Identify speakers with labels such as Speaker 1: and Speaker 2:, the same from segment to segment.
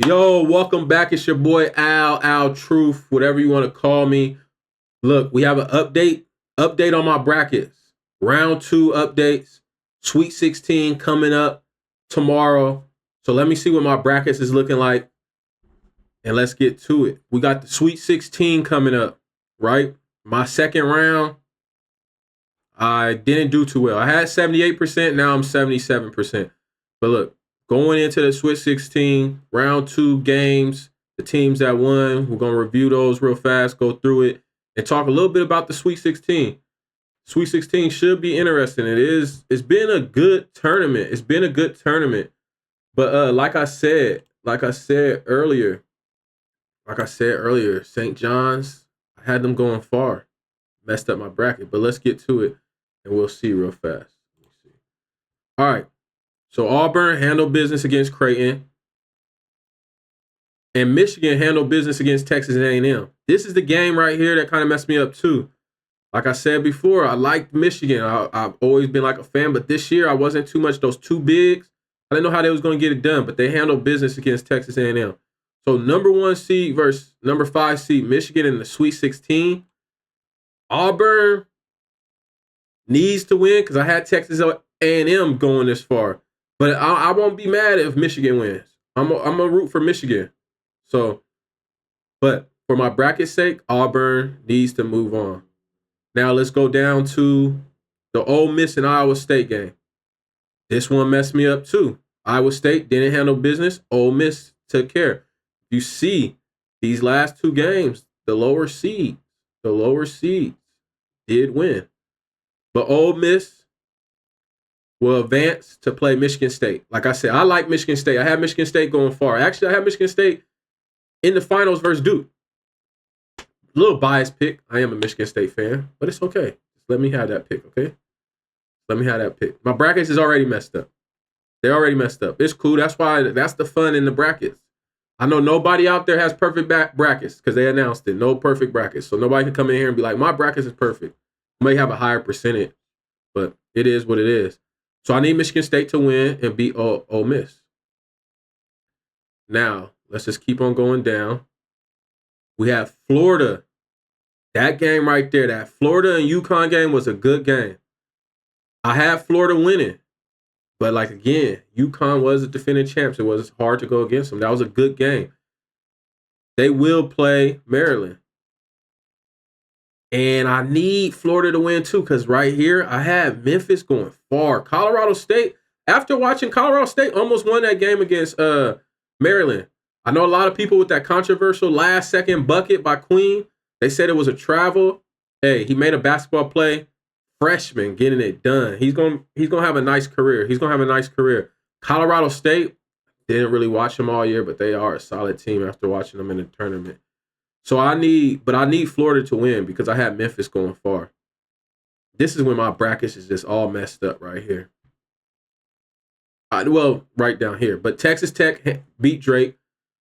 Speaker 1: Yo, welcome back. It's your boy Al Truth, whatever you want to call me. Look, we have an update on my brackets. Round 2 updates. Sweet 16 coming up tomorrow. So let me see what my brackets is looking like, and let's get to it. We got the Sweet 16 coming up, right? My second round, I didn't do too well. I had 78%, now I'm 77%. But look, going into the Sweet 16, round 2 games, the teams that won, we're going to review those real fast, go through it, and talk a little bit about the Sweet 16. Sweet 16 should be interesting. It's been a good tournament. But like I said earlier, St. John's, I had them going far. Messed up my bracket. But let's get to it, and we'll see real fast. All right. So Auburn handled business against Creighton, and Michigan handled business against Texas A&M. This is the game right here that kind of messed me up too. Like I said before, I liked Michigan. I've always been like a fan, but this year I wasn't too much those two bigs. I didn't know how they was going to get it done, but they handled business against Texas A&M. So number 1 seed versus number 5 seed Michigan in the Sweet 16. Auburn needs to win because I had Texas A&M going this far. But I won't be mad if Michigan wins. I'm gonna root for Michigan. So, but for my bracket's sake, Auburn needs to move on. Now let's go down to the Ole Miss and Iowa State game. This one messed me up too. Iowa State didn't handle business. Ole Miss took care. You see, these last 2 games, the lower seeds did win. But Ole Miss will advance to play Michigan State. Like I said, I like Michigan State. I had Michigan State going far. Actually, I had Michigan State in the finals versus Duke. A little biased pick. I am a Michigan State fan, but it's okay. Let me have that pick, okay? Let me have that pick. My brackets is already messed up. They're already messed up. It's cool. That's the fun in the brackets. I know nobody out there has perfect brackets because they announced it. No perfect brackets. So nobody can come in here and be like, my brackets is perfect. You may have a higher percentage, but it is what it is. So I need Michigan State to win and beat Ole Miss. Now, let's just keep on going down. We have Florida. That game right there, that Florida and UConn game was a good game. I had Florida winning. But like again, UConn was the defending champs. It was hard to go against them. That was a good game. They will play Maryland. And I need Florida to win too, because right here, I had Memphis going far. Colorado State, after watching Colorado State almost won that game against Maryland. I know a lot of people with that controversial last-second bucket by Queen. They said it was a travel. Hey, he made a basketball play. Freshman getting it done. He's gonna have a nice career. Colorado State, didn't really watch them all year, but they are a solid team after watching them in the tournament. So I need Florida to win because I had Memphis going far. This is when my brackets is just all messed up right here. Right down here. But Texas Tech beat Drake,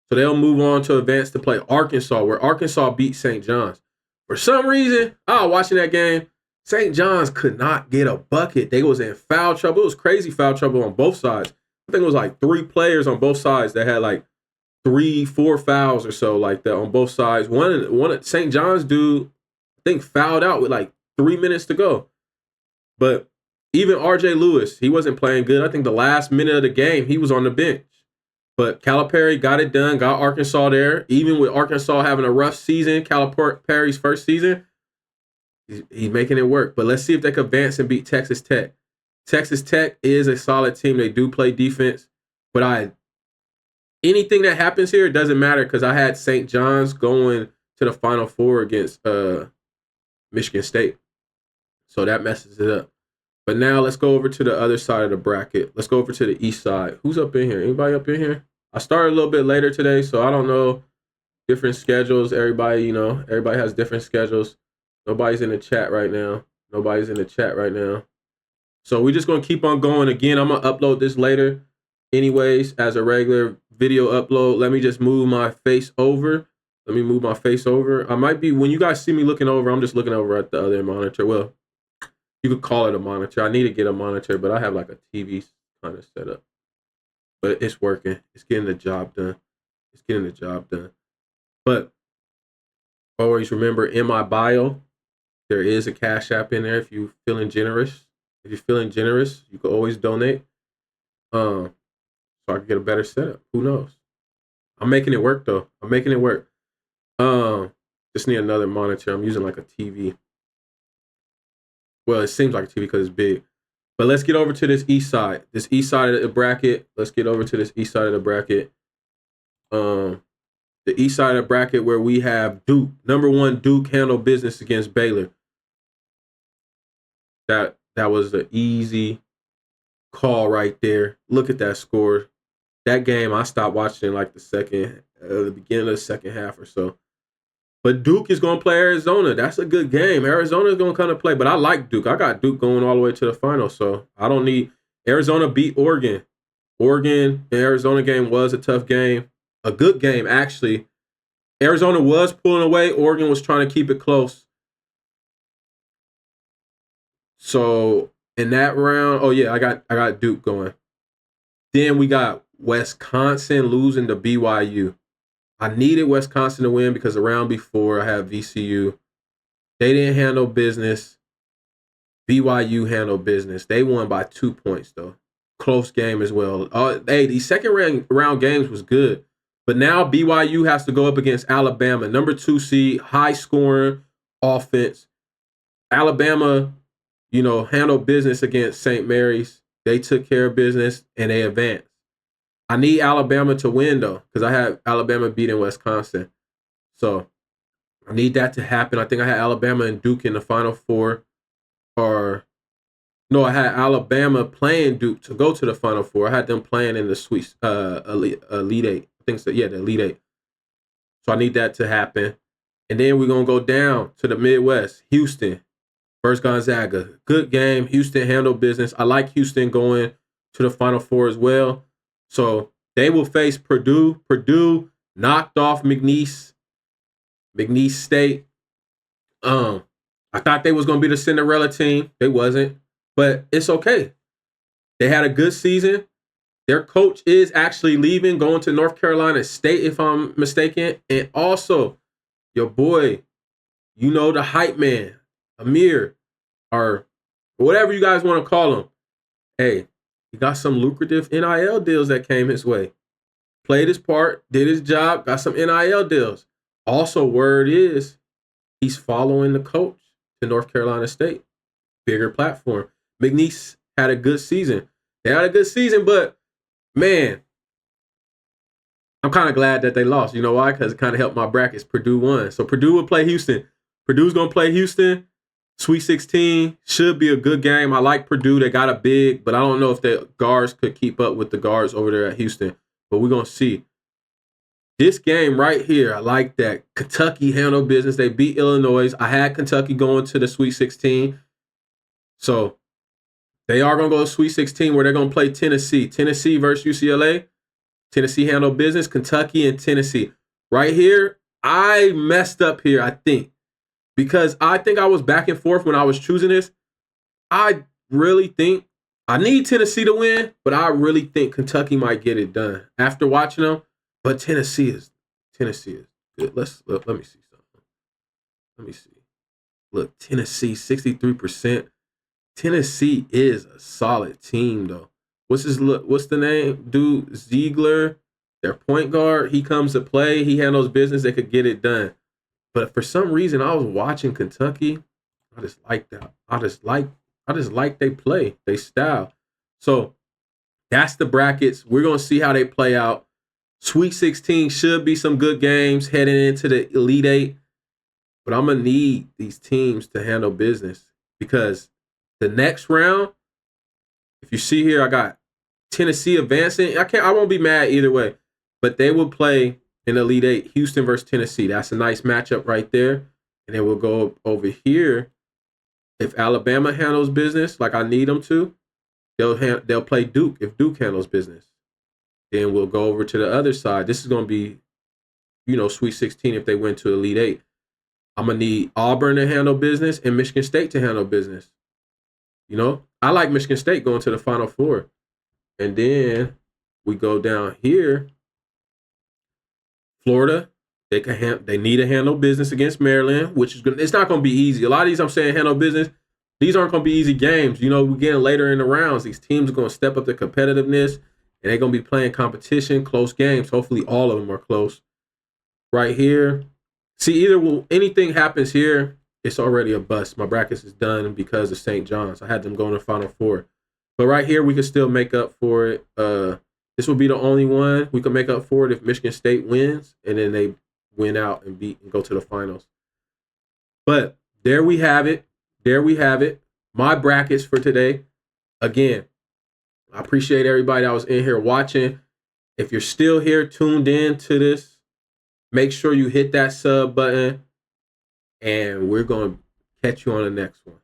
Speaker 1: so they'll move on to advance to play Arkansas, where Arkansas beat St. John's. For some reason, I was watching that game. St. John's could not get a bucket. They was in foul trouble. It was crazy foul trouble on both sides. I think it was like 3 players on both sides that had like 3-4 fouls or so like that on both sides. One St. John's dude, I think, fouled out with like 3 minutes to go. But even RJ Lewis, he wasn't playing good. I think the last minute of the game, he was on the bench. But Calipari got it done, got Arkansas there. Even with Arkansas having a rough season, Calipari's first season, he's making it work. But let's see if they can advance and beat Texas Tech. Texas Tech is a solid team. They do play defense. But anything that happens here, it doesn't matter because I had St. John's going to the Final Four against Michigan State. So that messes it up. But now let's go over to the other side of the bracket. Let's go over to the east side. Who's up in here? Anybody up in here? I started a little bit later today, so I don't know. Different schedules. Everybody has different schedules. Nobody's in the chat right now. So we're just going to keep on going. Again, I'm going to upload this later anyways as a regular video upload. Let me just move my face over. I might be, when you guys see me looking over, I'm just looking over at the other monitor. Well, you could call it a monitor. I need to get a monitor, but I have like a TV kind of set up. But it's working. It's getting the job done. It's getting the job done. But always remember, in my bio, there is a Cash App in there if you're feeling generous. If you're feeling generous, you can always donate. So I can get a better setup. Who knows? I'm making it work though. I'm making it work. Just need another monitor. I'm using like a TV. Well, it seems like a TV because it's big. But let's get over to this east side. This east side of the bracket. Let's get over to this east side of the bracket. The east side of the bracket where we have Duke. Number 1, Duke handled business against Baylor. That was an easy call right there. Look at that score. That game, I stopped watching in like the beginning of the second half or so. But Duke is going to play Arizona. That's a good game. Arizona is going to kind of play, but I like Duke. I got Duke going all the way to the final, so I don't need Arizona beat Oregon. Oregon and Arizona game was a tough game, a good game actually. Arizona was pulling away. Oregon was trying to keep it close. So in that round, oh yeah, I got Duke going. Then we got Wisconsin losing to BYU. I needed Wisconsin to win because the round before I had VCU. They didn't handle business. BYU handled business. They won by 2 points though. Close game as well. Hey, the second round games was good. But now BYU has to go up against Alabama, number 2 seed, high scoring offense. Alabama, handled business against St. Mary's. They took care of business and they advanced. I need Alabama to win though, because I have Alabama beating Wisconsin. So I need that to happen. I think I had Alabama and Duke in the Final Four. I had Alabama playing Duke to go to the Final Four. I had them playing in the Sweet Elite Eight. I think so. Yeah, the Elite Eight. So I need that to happen. And then we're going to go down to the Midwest. Houston versus Gonzaga. Good game. Houston handled business. I like Houston going to the Final Four as well. So they will face Purdue. Purdue knocked off McNeese State. I thought they was going to be the Cinderella team. They wasn't. But it's okay. They had a good season. Their coach is actually leaving, going to North Carolina State, if I'm mistaken. And also, your boy, the hype man, Amir, or whatever you guys want to call him. Hey, he got some lucrative NIL deals that came his way. Played his part, did his job, got some NIL deals. Also, word is he's following the coach to North Carolina State. Bigger platform. McNeese had a good season. They had a good season, but man, I'm kind of glad that they lost. You know why? Because it kind of helped my brackets. Purdue won. So Purdue will play Houston. Purdue's going to play Houston. Sweet 16 should be a good game. I like Purdue. They got a big, but I don't know if the guards could keep up with the guards over there at Houston. But we're going to see. This game right here, I like that. Kentucky handled business. They beat Illinois. I had Kentucky going to the Sweet 16. So they are going to go to Sweet 16 where they're going to play Tennessee. Tennessee versus UCLA. Tennessee handled business. Kentucky and Tennessee. Right here, I messed up here, I think. Because I think I was back and forth when I was choosing this. I really think I need Tennessee to win, but I really think Kentucky might get it done after watching them. But Tennessee is good. Let me see something. Let me see. Look, Tennessee, 63%. Tennessee is a solid team, though. What's the name? Dude, Ziegler, their point guard. He comes to play. He handles business. They could get it done. But for some reason, I was watching Kentucky. I just like that. I just like they play, they style. So that's the brackets. We're gonna see how they play out. Sweet 16 should be some good games heading into the Elite Eight. But I'm gonna need these teams to handle business because the next round, if you see here, I got Tennessee advancing. I won't be mad either way. But they will play in Elite Eight, Houston versus Tennessee. That's a nice matchup right there. And then we'll go over here. If Alabama handles business like I need them to, they'll play Duke if Duke handles business. Then we'll go over to the other side. This is going to be, Sweet 16 if they win to Elite Eight. I'm going to need Auburn to handle business and Michigan State to handle business. I like Michigan State going to the Final Four. And then we go down here. Florida, they need to handle business against Maryland, which is it's not going to be easy. A lot of these I'm saying handle business. These aren't going to be easy games. You know, we're getting later in the rounds. These teams are going to step up their competitiveness, and they're going to be playing competition, close games. Hopefully, all of them are close. Right here, see, anything happens here, it's already a bust. My brackets is done because of St. John's. I had them going to Final Four, but right here we can still make up for it. This will be the only one we can make up for it if Michigan State wins, and then they win out and go to the finals. But there we have it. There we have it. My brackets for today. Again, I appreciate everybody that was in here watching. If you're still here, tuned in to this, make sure you hit that sub button, and we're going to catch you on the next one.